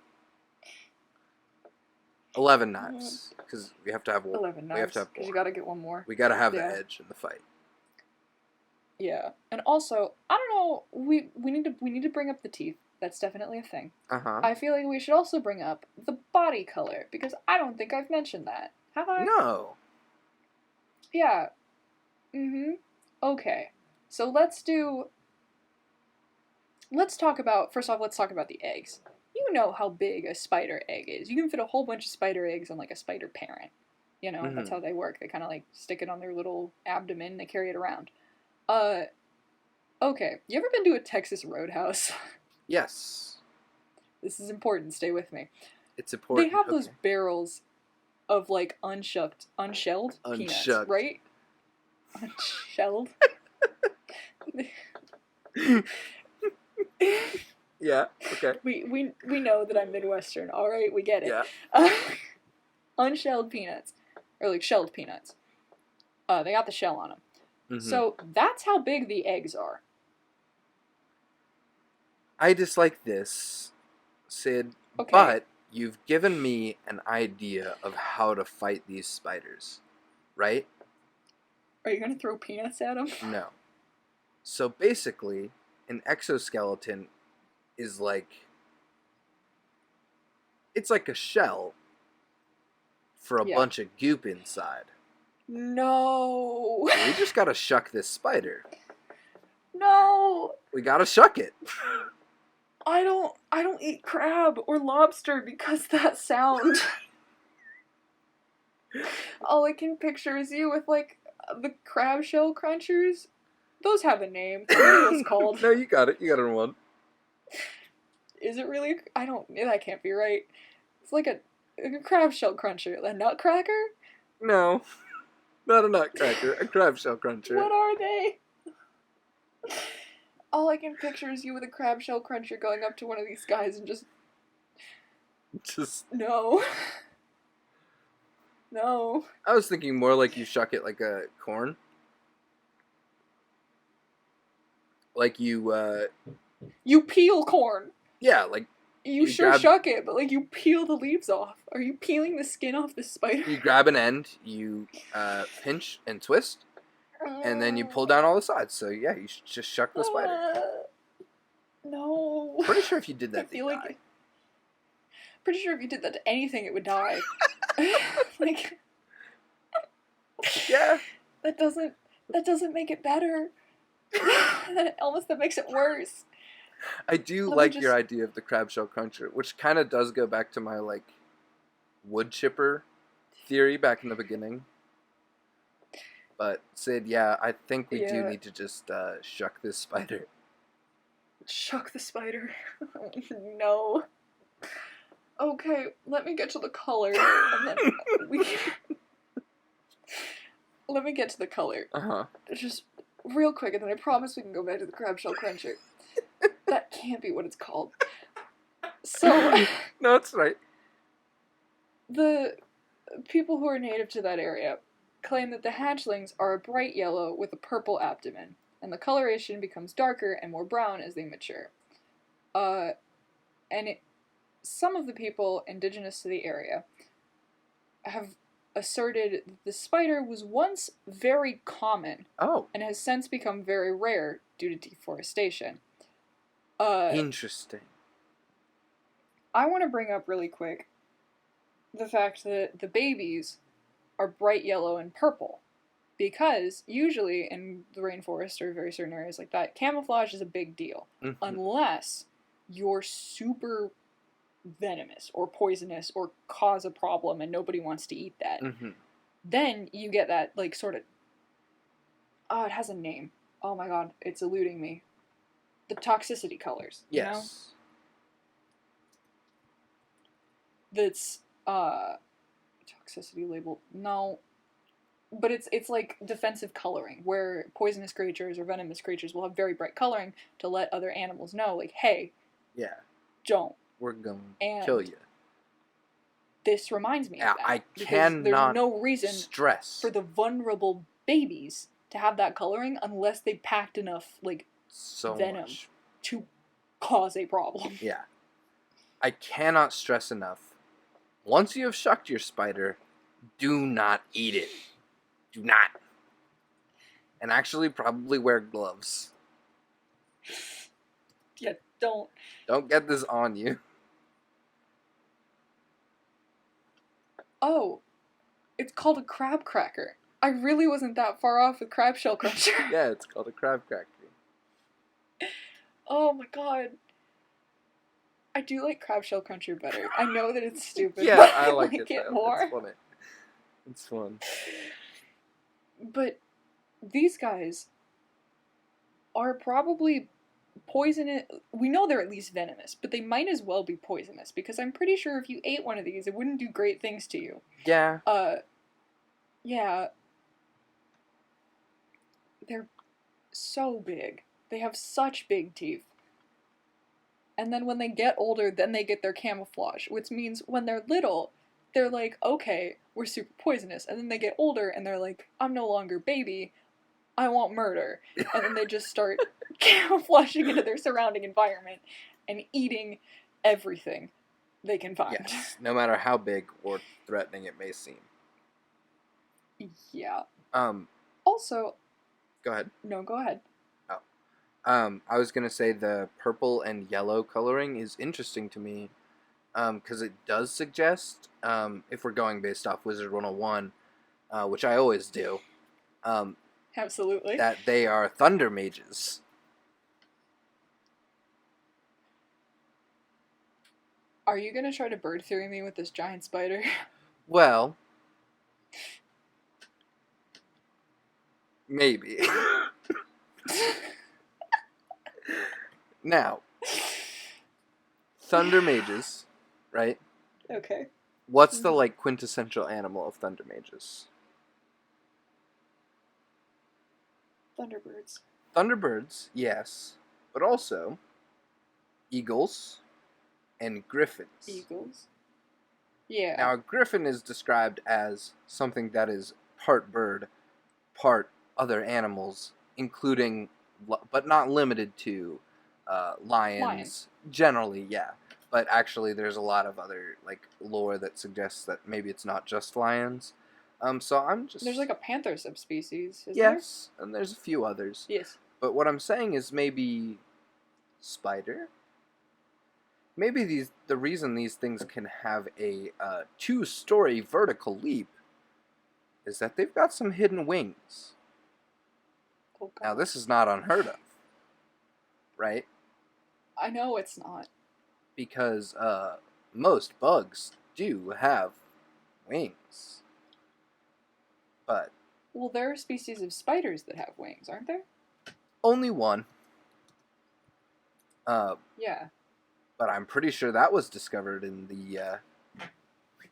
11 knives, because we have to have one. 11 knives, we have to have because one. you gotta get one more. We gotta have Yeah. the edge in the fight. Yeah, and also, I don't know, we need to bring up the teeth. That's definitely a thing. Uh-huh. I feel like we should also bring up the body color, because I don't think I've mentioned that. Have I? No. Yeah. Okay. So let's talk about the eggs. You know how big a spider egg is. You can fit a whole bunch of spider eggs on, like, a spider parent. You know, that's how they work. They kind of, like, stick it on their little abdomen, they carry it around. Okay. You ever been to a Texas Roadhouse? Yes. This is important, stay with me. It's important. They have those barrels of, like, unshelled peanuts, right? Unshelled? Yeah, okay. We know that I'm Midwestern, alright? We get it. Yeah. Unshelled peanuts. Or, like, shelled peanuts. They got the shell on them. Mm-hmm. So, that's how big the eggs are. I dislike this, Sid. Okay. But you've given me an idea of how to fight these spiders, right? Are you gonna throw peanuts at them? No. So basically, an exoskeleton is like, it's like a shell for a Yeah. bunch of goop inside. No. So we just gotta shuck this spider. No. We gotta shuck it. I don't eat crab or lobster because that sound. All I can picture is you with like the crab shell crunchers. Those have a name. What are those called? No, you got it. You got it in one. Is it really? I don't. That can't be right. It's like a crab shell cruncher, a nutcracker. No, not a nutcracker. A crab shell cruncher. What are they? All I can picture is you with a crab shell cruncher going up to one of these guys and just no. No. I was thinking more like you shuck it like a corn. Like you, You peel corn. yeah, like You sure shuck it, but like you peel the leaves off. Are you peeling the skin off the spider? you grab an end, you pinch and twist, and then you pull down all the sides. So yeah, you just shuck the spider. No. Pretty sure if you did that, I feel like. Pretty sure if you did that to anything, it would die. Like. Yeah. That doesn't make it better. That makes it worse. I do like your idea of the crab shell cruncher, which kind of does go back to my like wood chipper theory back in the beginning. But Sid, yeah, I think we do need to just shuck this spider. Shuck the spider. No. Okay, let me get to the color, and then let me get to the color. Just real quick, and then I promise we can go back to the crab shell cruncher. That can't be what it's called. So no, it's right. The people who are native to that area claim that the hatchlings are a bright yellow with a purple abdomen, and the coloration becomes darker and more brown as they mature. Some of the people indigenous to the area have asserted that the spider was once very common and has since become very rare due to deforestation. Interesting. I want to bring up really quick the fact that the babies are bright yellow and purple, because usually in the rainforest or very certain areas like that, camouflage is a big deal, unless you're super venomous or poisonous or cause a problem and nobody wants to eat that. Then you get that like sort of it has a name. Oh my god, it's eluding me. The toxicity colors. Yes. You know? That's toxicity label. No. But it's like defensive coloring, where poisonous creatures or venomous creatures will have very bright coloring to let other animals know, like, hey, don't. We're going to kill you. This reminds me of that. I cannot there's no reason stress for the vulnerable babies to have that coloring unless they packed enough, like, venom to cause a problem. Yeah. I cannot stress enough. Once you have shucked your spider, do not eat it. Do not. And actually probably wear gloves. Yeah, don't. Don't get this on you. Oh, it's called a crab cracker. I really wasn't that far off with crab shell cruncher. Yeah, it's called a crab cracker. Oh my god. I do like crab shell cruncher better. I know that it's stupid. Yeah, but I like it more. It's funny. It's fun. But these guys are probably poisonous. We know they're at least venomous, but they might as well be poisonous, because I'm pretty sure if you ate one of these, it wouldn't do great things to you. Yeah. Yeah. They're so big. They have such big teeth. And then when they get older, then they get their camouflage, which means when they're little, they're like, okay, we're super poisonous. And then they get older and they're like, I'm no longer baby, I want murder. And then they just start camouflaging into their surrounding environment and eating everything. they can find. Yes, no matter how big or threatening it may seem. Yeah. Um, Also, go ahead. no, go ahead. Oh. I was gonna say the purple and yellow coloring is interesting to me, because it does suggest, if we're going based off Wizard 101, which I always do, Absolutely. that they are thunder mages. Are you gonna try to bird theory me with this giant spider? Well, maybe. Now, thunder mages, right? Okay. What's the like quintessential animal of thunder mages? Thunderbirds. Thunderbirds, yes, but also eagles and griffins. Eagles. Yeah. Now, a griffin is described as something that is part bird, part other animals, including, but not limited to, lions. Generally, yeah. But actually, there's a lot of other like lore that suggests that maybe it's not just lions. So I'm just There's like a panther subspecies, isn't yes, and there's a few others. there? Yes. But what I'm saying is maybe spider. Maybe the reason these things can have a 2-story vertical leap is that they've got some hidden wings. Oh, God. Now this is not unheard of, right? I know it's not. Because most bugs do have wings, but Well, there are species of spiders that have wings, aren't there? only one. Yeah. But I'm pretty sure that was discovered in the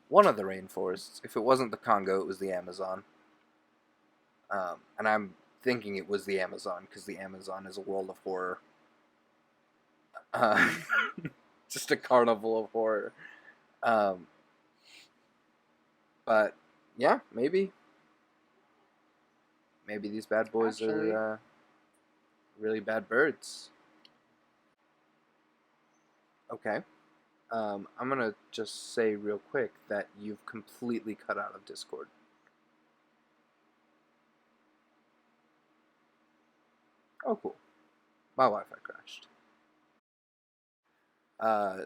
one of the rainforests. If it wasn't the Congo, it was the Amazon. And I'm thinking it was the Amazon because the Amazon is a world of horror. Just a carnival of horror. But yeah, maybe these bad boys Actually. are really bad birds. Okay. I'm gonna just say real quick that you've completely cut out of Discord. Oh, cool. My Wi-Fi crashed.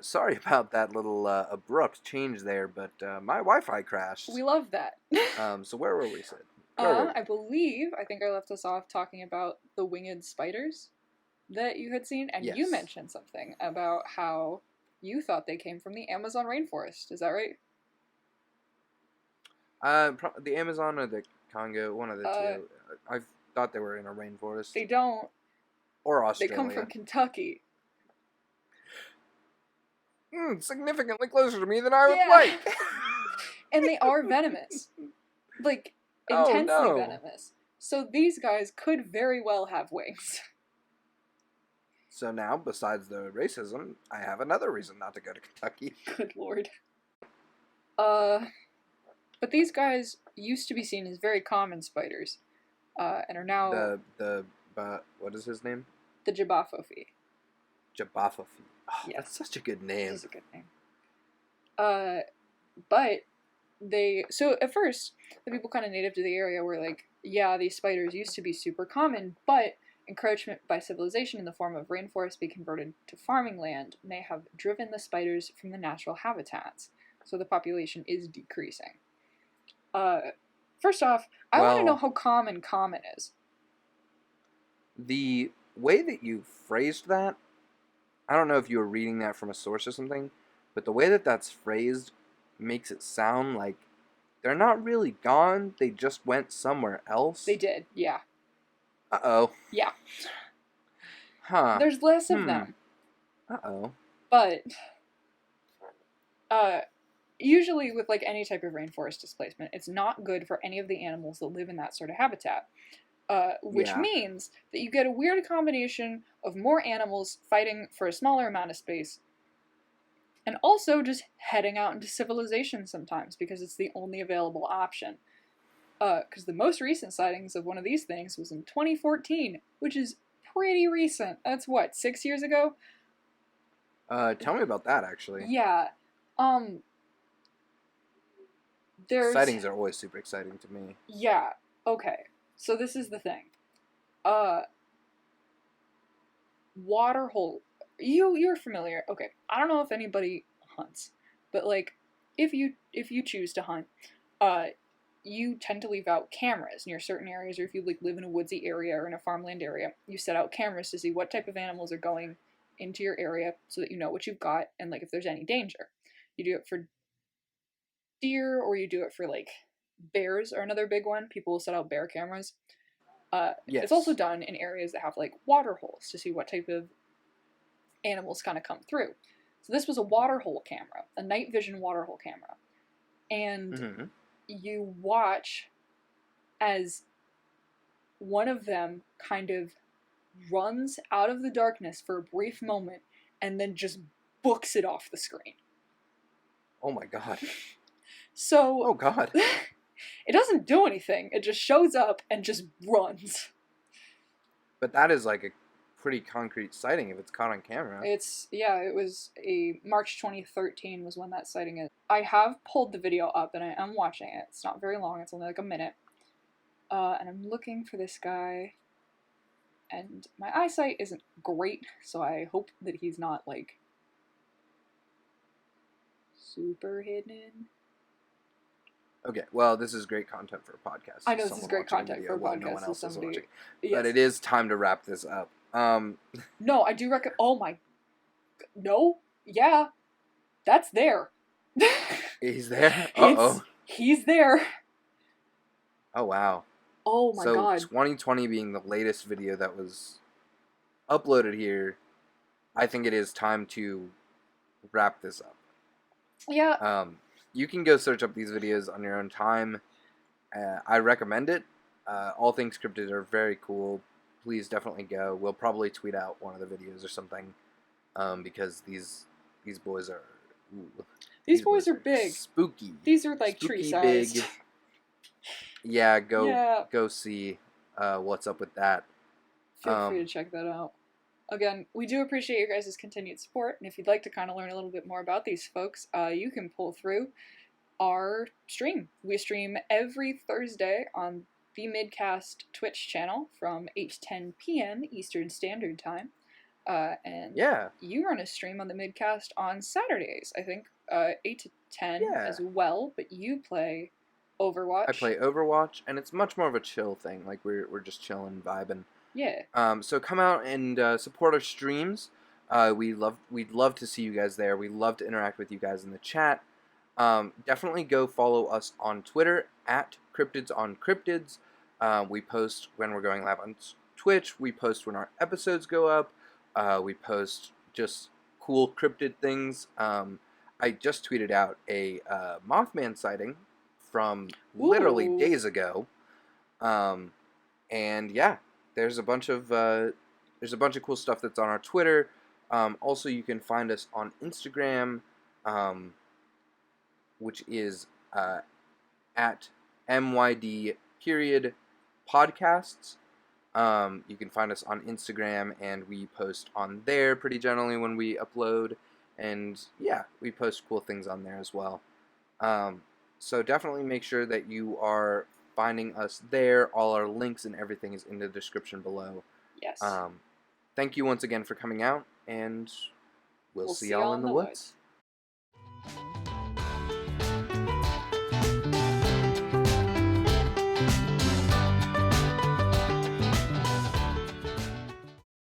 Sorry about that little abrupt change there, but my Wi-Fi crashed. We love that. So where were we, Sid? I think I left us off talking about the winged spiders that you had seen, and you Yes. mentioned something about how you thought they came from the Amazon rainforest. Is that right? The Amazon or the Congo, one of the two. I thought they were in a rainforest. They don't. Or They Australia. come from Kentucky. Significantly closer to me than I would like. And they are venomous. Like, Oh, intensely no. venomous. So these guys could very well have wings. So now, besides the racism, I have another reason not to go to Kentucky. Good lord. But these guys used to be seen as very common spiders, and are now What is his name? the J'Ba FoFi. J'Ba FoFi. Oh, Yes. That's such a good name. It is a good name. But so at first, the people kind of native to the area were like, yeah, these spiders used to be super common, but encroachment by civilization in the form of rainforests being converted to farming land may have driven the spiders from the natural habitats, so the population is decreasing. First off, I want to know how common is. The way that you phrased that, I don't know if you were reading that from a source or something, but the way that that's phrased makes it sound like they're not really gone, they just went somewhere else. They did, yeah. Uh-oh. Yeah. Huh. There's less of them. Uh-oh. But, usually with like any type of rainforest displacement, it's not good for any of the animals that live in that sort of habitat. Which means that you get a weird combination of more animals fighting for a smaller amount of space, and also just heading out into civilization sometimes because it's the only available option. Because the most recent sightings of one of these things was in 2014, which is pretty recent. That's what, 6 years ago? Tell me about that, actually. Yeah. Um, there's Sightings are always super exciting to me. yeah. Okay. So this is the thing. Uh, Waterhole. You're familiar. Okay. I don't know if anybody hunts, but like if you choose to hunt, uh, you tend to leave out cameras near certain areas, or if you like live in a woodsy area or in a farmland area, you set out cameras to see what type of animals are going into your area so that you know what you've got and like if there's any danger. You do it for deer or you do it for like bears are another big one. People will set out bear cameras. It's also Yes. done in areas that have like water holes to see what type of animals kind of come through. So this was a water hole camera, a night vision water hole camera. And Mm-hmm. you watch as one of them kind of runs out of the darkness for a brief moment and then just books it off the screen. Oh my god. So Oh god. it doesn't do anything. It just shows up and just runs. But that is like a pretty concrete sighting if it's caught on camera. It was a March 2013 was when that sighting is. I have pulled the video up and I am watching it. It's not very long. It's only like a minute. And I'm looking for this guy. And my eyesight isn't great, so I hope that he's not like super hidden. Okay, well, this is great content for a podcast. I know this is Someone great watching content video for a while no podcast. one So else is somebody, watching. yes. But it is time to wrap this up. No, I do recommend. Oh my, no, yeah, that's there. He's there? It's Uh-oh. he's there. Oh, wow. Oh my So, god. 2020 being the latest video that was uploaded here, I think it is time to wrap this up. Yeah. You can go search up these videos on your own time. I recommend it. All things cryptid are very cool. Please definitely go. We'll probably tweet out one of the videos or something, because these boys are ooh, These boys are big. spooky. These are like Spooky, tree sized. big. Yeah, Yeah. go see what's up with that. Feel free to check that out. Again, we do appreciate your guys' continued support, and if you'd like to kind of learn a little bit more about these folks, you can pull through our stream. We stream every Thursday on the Midcast Twitch channel from 8 to 10 p.m. Eastern Standard Time. And Yeah. you run a stream on the Midcast on Saturdays, I think, 8 to 10 Yeah. as well, but you play Overwatch. I play Overwatch, and it's much more of a chill thing. Like, we're just chilling, vibing. Yeah. So come out and support our streams. We'd love to see you guys there. We love to interact with you guys in the chat. Definitely go follow us on Twitter at Cryptids on Cryptids. We post when we're going live on Twitch. We post when our episodes go up. We post just cool cryptid things. I just tweeted out a Mothman sighting from literally Ooh. days ago. And yeah, there's a bunch of cool stuff that's on our Twitter. Also, you can find us on Instagram, which is at MYD period podcasts. You can find us on Instagram, and we post on there pretty generally when we upload. And yeah, we post cool things on there as well. So definitely make sure that you are finding us there. All our links and everything is in the description below. Yes. Thank you once again for coming out, and we'll see y'all in the woods.